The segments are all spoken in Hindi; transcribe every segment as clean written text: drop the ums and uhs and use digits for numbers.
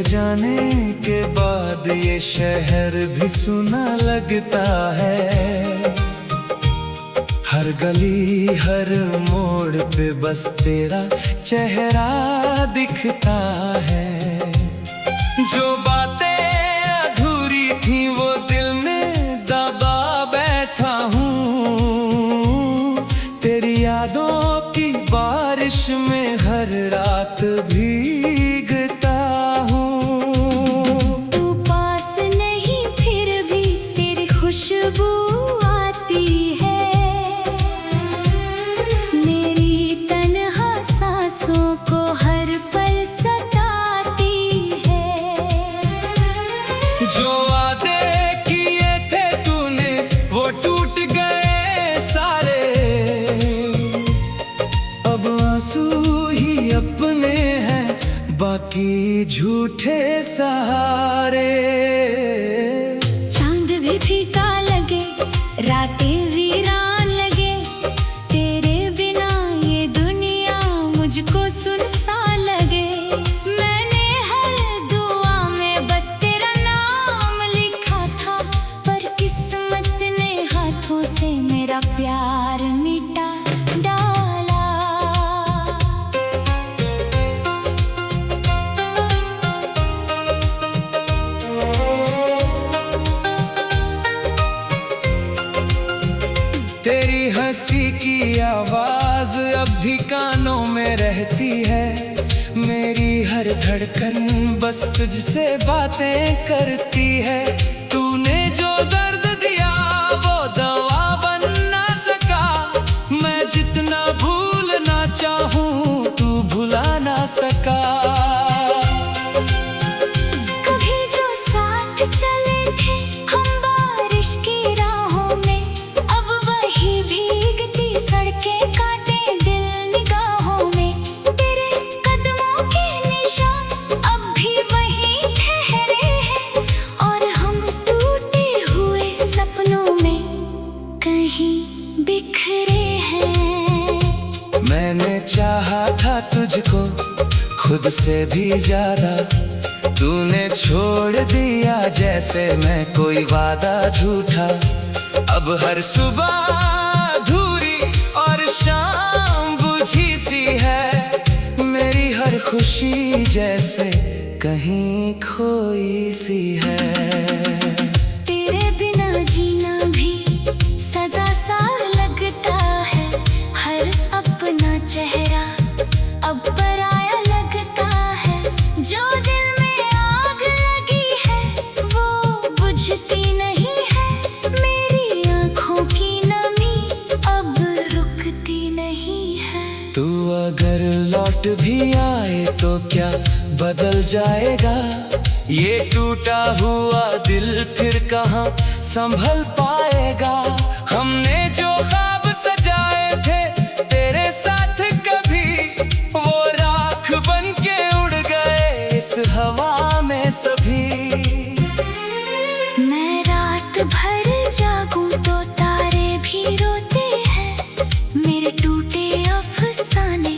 तेरे जाने के बाद ये शहर भी सुना लगता है। हर गली हर मोड़ पे बस तेरा चेहरा दिखता है। जो बातें अधूरी थी वो दिल में दबा बैठा हूँ। तेरी यादों की बारिश में हर रात भीगता हूँ। तू पास नहीं फिर भी तेरी खुशबू आती है। मेरी तन्हा सांसों को हर पल सताती है। जो वादे किए थे तूने वो टूट गए सारे। अब आंसू ही अपने हैं बाकी झूठे सहारे। चांद भी फीका लगे रातें वीरान लगे। तेरे बिना ये दुनिया मुझको सुनसान लगे। मैंने हर दुआ में बस तेरा नाम लिखा था, पर किस्मत ने हाथों से मेरा प्यार मिटा डाला। तेरी हंसी की आवाज अब भी कानों में रहती है। मेरी हर धड़कन बस तुझसे बातें करती है। तूने जो दर्द दिया वो दवा बन ना सका। मैं जितना भूलना चाहूँ तू भुला ना सका। कभी जो साथ चले थे हम बारिश की राहों में, अब वही भीगती सड़कें काटे दिल निगाहों में। तेरे कदमों के निशान अब भी वहीं ठहरे हैं, और हम टूटे हुए सपनों में कहीं बिखरे हैं। मैंने चाहा था तुझको खुद से भी ज्यादा। तूने छोड़ दिया जैसे मैं कोई वादा झूठा। अब हर सुबह अधूरी और शाम बुझी सी है। मेरी हर खुशी जैसे कहीं खोई सी है। तेरे बिना जीना भी सजा सा लगता है। हर अपना चेहरा अब पराया लगता है। जो दिल में आग लगी है वो बुझती नहीं है। मेरी आँखों की नमी अब रुकती नहीं है। तू अगर लौट भी आए तो क्या बदल जाएगा। ये टूटा हुआ दिल फिर कहाँ संभल पाएगा। हमने जो ख्वाब सजाए थे तेरे साथ कभी, वो राख बन के उड़ गए इस हवा में सभी। मैं रात भर जागूं तो तारे भी रोते हैं। मेरे टूटे अफसाने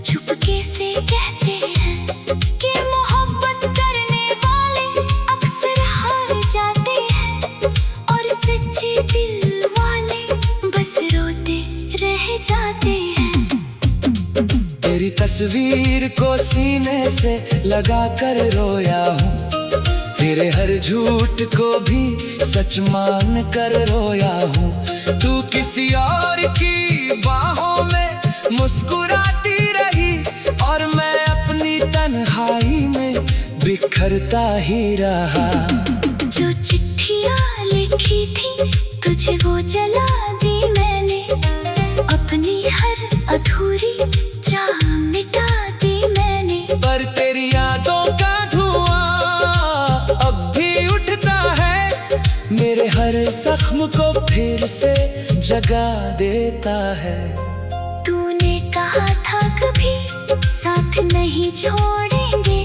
चुपके से कहते हैं कि मोहब्बत करने वाले अक्सर हार जाते हैं, और सच्चे दिल वाले बस रोते रह जाते हैं। तेरी तस्वीर को सीने से लगा कर रोया हूँ। तेरे हर झूठ को भी सच मान कर रोया हूँ। तू किसी और की बाहों में मुस्कुराती रही, और मैं अपनी तन्हाई में बिखरता ही रहा। जो चिट्ठियाँ लिखी थी तुझे वो जला दी मैंने। अपनी हर अधूरी चाह मिटा दी मैंने। पर तेरी यादों का धुआं अब भी उठता है। मेरे हर जख्म को फिर से जगा देता है। तूने कहा था कभी साथ नहीं छोड़ेंगे,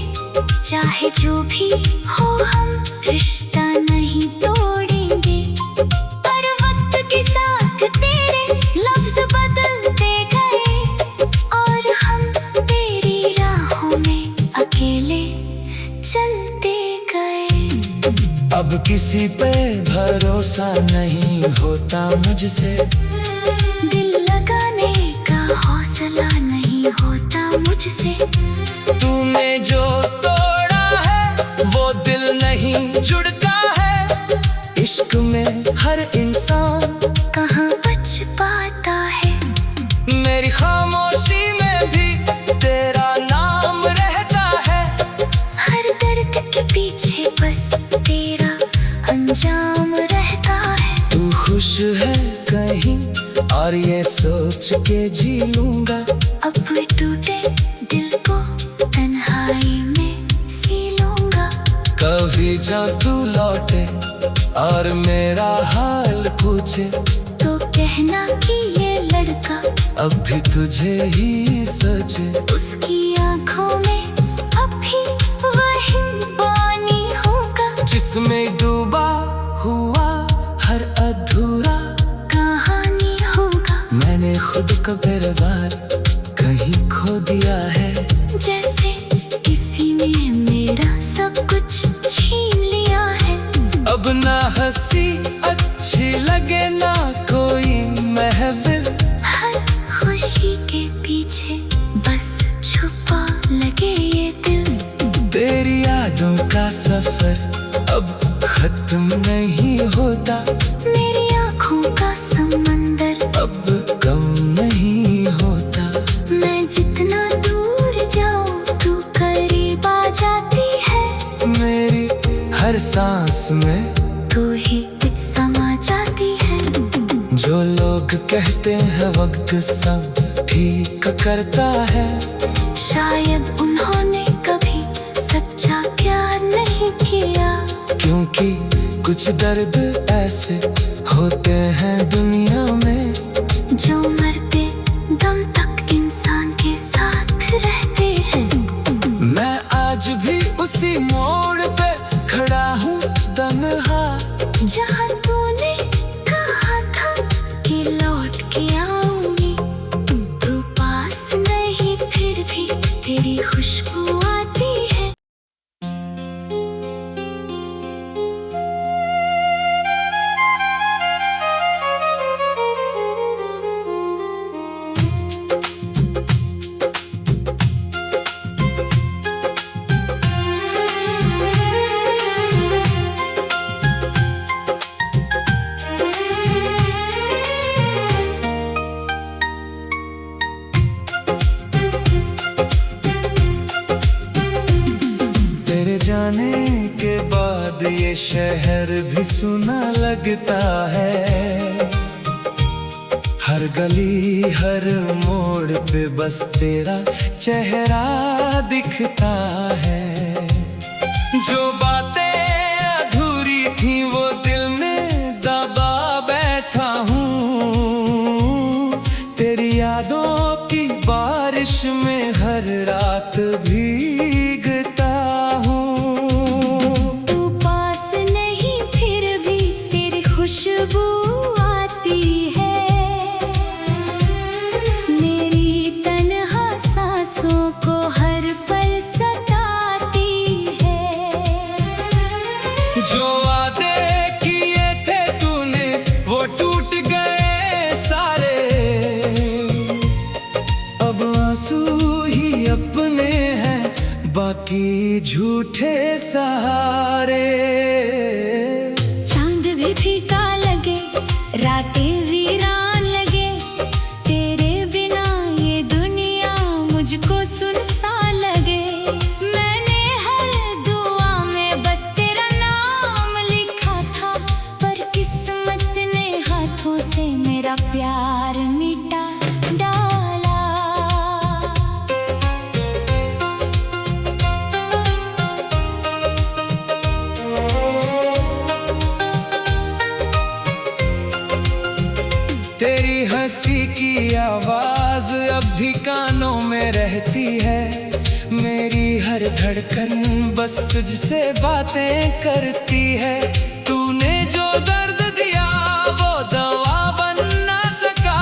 चाहे जो भी हो हम रिश्ता नहीं तोड़ेंगे। पर वक्त के साथ तेरे लफ्ज बदलते गए, और हम तेरी राहों में अकेले चलते गए। अब किसी पे भरोसा नहीं होता मुझसे, दिल लगाने का हौसला नहीं होता मुझसे। तूने जो तोड़ा है वो दिल नहीं जुड़ता है। इश्क में हर इंसान कहाँ बच पाता है। मेरी खामोशी में भी तेरा नाम रहता है। हर दर्द के पीछे बस तेरा अंजाम रहता है। तू खुश है कहीं और ये सोच के जी लूंगा, अपने टूटे दिल को तन्हाई में सी लूंगा। कभी जब तू लौटे और मेरा हाल पूछे, तो कहना कि ये लड़का अब भी तुझे ही सोचे। उसकी आंखों में अब भी वही पानी होगा, जिसमें डूबा हुआ हर अधूरा कहानी होगा। मैंने खुद को पहली बार कहीं खो दिया है, जैसे किसी ने मेरा सब कुछ छीन लिया है। अब ना हंसी अच्छी लगे ना कोई महफिल, हर खुशी के पीछे बस छुपा लगे ये दिल। तेरी यादों का सफर अब खत्म नहीं होता, मेरी आँखों का समंदर अब कम नहीं होता। मैं जितना दूर जाऊं तू करीब आ जाती है। मेरी हर सांस में तू ही कुछ समा जाती है। जो लोग कहते हैं वक्त सब ठीक करता है, शायद उन्होंने कभी सच्चा प्यार नहीं किया। क्योंकि कुछ दर्द ऐसे होते हैं दुनिया में, जो मरते दम तक इंसान के साथ रहते हैं। मैं आज भी उसी मोड़ पे खड़ा हूँ तन्हा, जहाँ तूने कहा था कि लौट के आऊंगी। तू पास नहीं फिर भी तेरी खुशबू आती है। तेरे जाने के बाद ये शहर भी सुना लगता है। हर गली हर मोड़ पे बस तेरा चेहरा दिखता है। जो बातें अधूरी थी वो दिल में दबा बैठा हूँ। तेरी यादों की बारिश में हर रात भीगता हूँ। तू पास नहीं फिर भी तेरी खुशबू आती है। मेरी तन्हा सांसों को हर पल सताती है। जो वादे किए थे तूने वो टूट गए सारे, अब आंसू ही अपने हैं बाकी झूठे सहारे। चांद भी फीका लगे रातें वीरान लगे, तेरे बिना ये दुनिया मुझको सुनसान लगे। मैंने हर दुआ में बस तेरा नाम लिखा था, पर किस्मत ने हाथों से मेरा प्यार मिटा डाला। तेरी हंसी की आवाज अब भी कानों में रहती है। मेरी हर धड़कन बस तुझसे बातें करती है। तूने जो दर्द दिया वो दवा बन ना सका,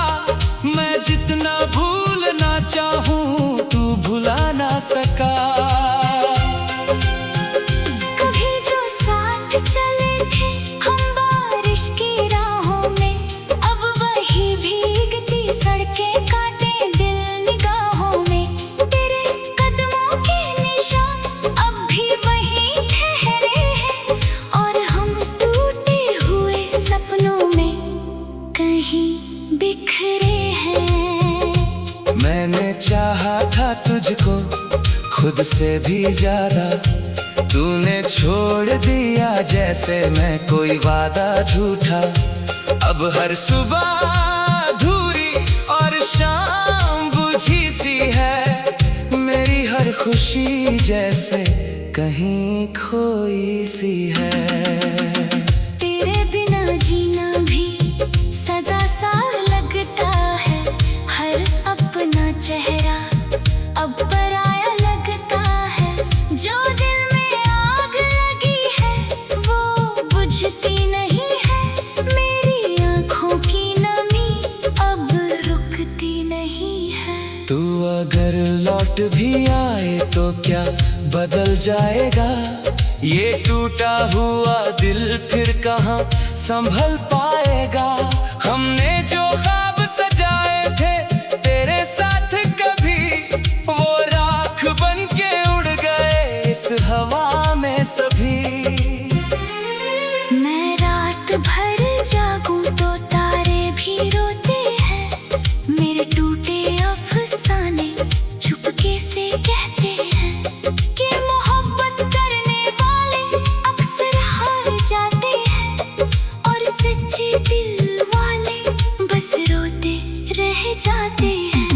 मैं जितना भूलना चाहूँ तू भुला ना सका। खुद से भी ज्यादा तूने छोड़ दिया, जैसे मैं कोई वादा झूठा। अब हर सुबह अधूरी और शाम बुझी सी है, मेरी हर खुशी जैसे कहीं खोई सी है। तेरे बिना जीना भी सजा सा लगता है, हर अपना चेहरा अब पराया लगता है। जो दिल में आग लगी है वो बुझती नहीं है, मेरी आँखों की नमी अब रुकती नहीं है। तू अगर लौट भी आए तो क्या बदल जाएगा, ये टूटा हुआ दिल फिर कहाँ संभल पाएगा। हमने जो ख्वाब सजाए थे तेरे साथ कभी, वो राख बन के उड़ गए इस हवा में सभी। मैं रात भर जागूं तो तारे भी रोते हैं, मेरे टूटे अफसाने चुपके से कहते हैं कि मोहब्बत करने वाले अक्सर हार जाते हैं, और सच्चे दिल वाले बस रोते रह जाते हैं।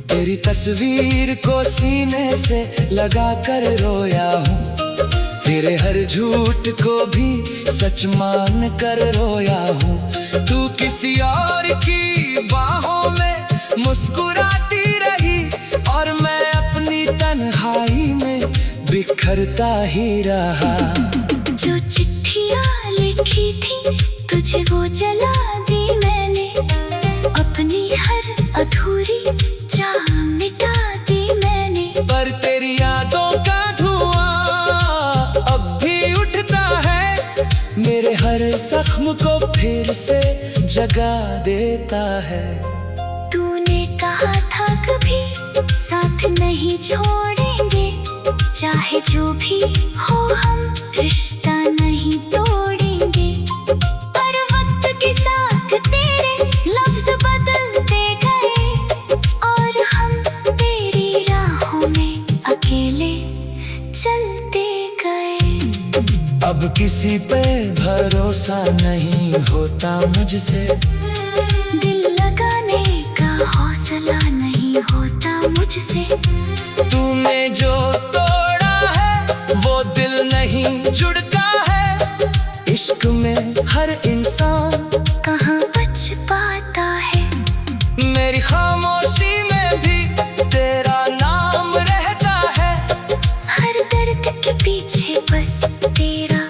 तेरी तस्वीर को सीने से लगा कर रोया हूँ, तेरे हर झूठ को भी सच मान कर रोया हूँ। तू किसी और की बाहों में मुस्कुराती रही, और मैं अपनी तन्हाई में बिखरता ही रहा। जो चिट्ठियाँ लिखी थी तुझे वो जला दी मैंने, अपनी हर अधूरी चाह मिटा दी मैंने। पर तेरी यादों का धुआं अब भी उठता है, मेरे हर जख्म को फिर से जगा देता है। तूने कहा था कभी साथ नहीं छोड़ेंगे, चाहे जो भी हो हम रिश्ता नहीं तोड़ेंगे। पर वक्त के साथ तेरे लफ्ज बदलते गए, और हम तेरी राहों में अकेले चलते गए। अब किसी पे भरोसा नहीं होता मुझसे, दिल लगाने का हौसला नहीं होता मुझसे। तूने जो तोड़ा है वो दिल नहीं जुड़ता है, इश्क में हर इंसान कहाँ बच पाता है। मेरी खामोशी में भी तेरा नाम रहता है, हर दर्द के पीछे बस तेरा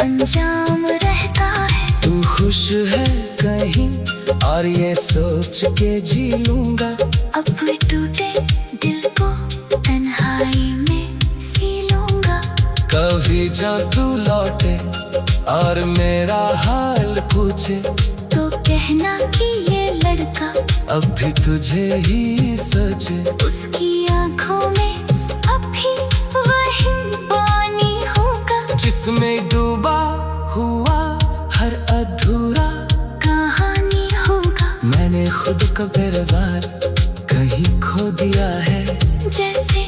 अंजाम रहता है। तू खुश है कहीं और ये सोच के जी लूंगा, अपने टूटे दिल को तन्हाई में सी लूंगा। कभी जब तू लौटे और मेरा हाल पूछे, तो कहना कि ये लड़का अब भी तुझे ही सोचे। उसकी आंखों में अब भी वही पानी होगा, जिसमें डूबा हुआ हर अधूरा कहानी होगा। मैंने खुद को बार बार कहीं खो दिया है, जैसे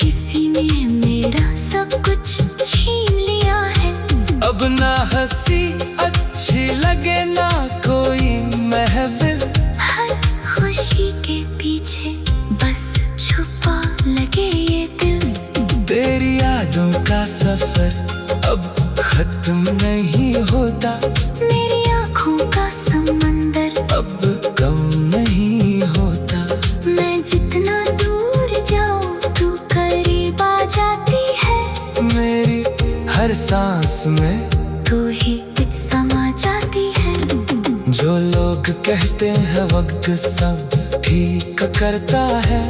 किसी ने मेरा सब कुछ छीन लिया है। अब ना हंसी अच्छी लगे ना कोई महफिल, हर खुशी के पीछे बस छुपा लगे ये दिल। तेरी यादों का सफर अब खत्म नहीं होता, मेरी आँखों का समंदर अब कम नहीं होता। मैं जितना दूर जाऊं तू करीब आ जाती है, मेरी हर सांस में तू ही समा जाती है। जो लोग कहते हैं वक्त सब ठीक करता है,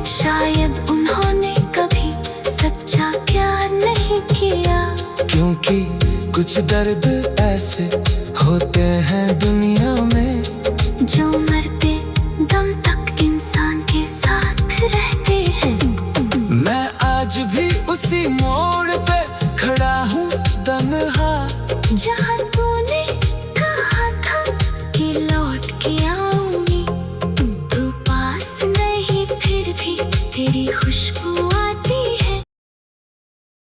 शायद उन्होंने कभी सच्चा प्यार नहीं किया, क्योंकि कुछ दर्द ऐसे होते हैं दुनिया में, जो मरते दम तक इंसान के साथ रहते हैं। मैं आज भी उसी मोड़ पे खड़ा हूँ तन्हा, जहाँ तू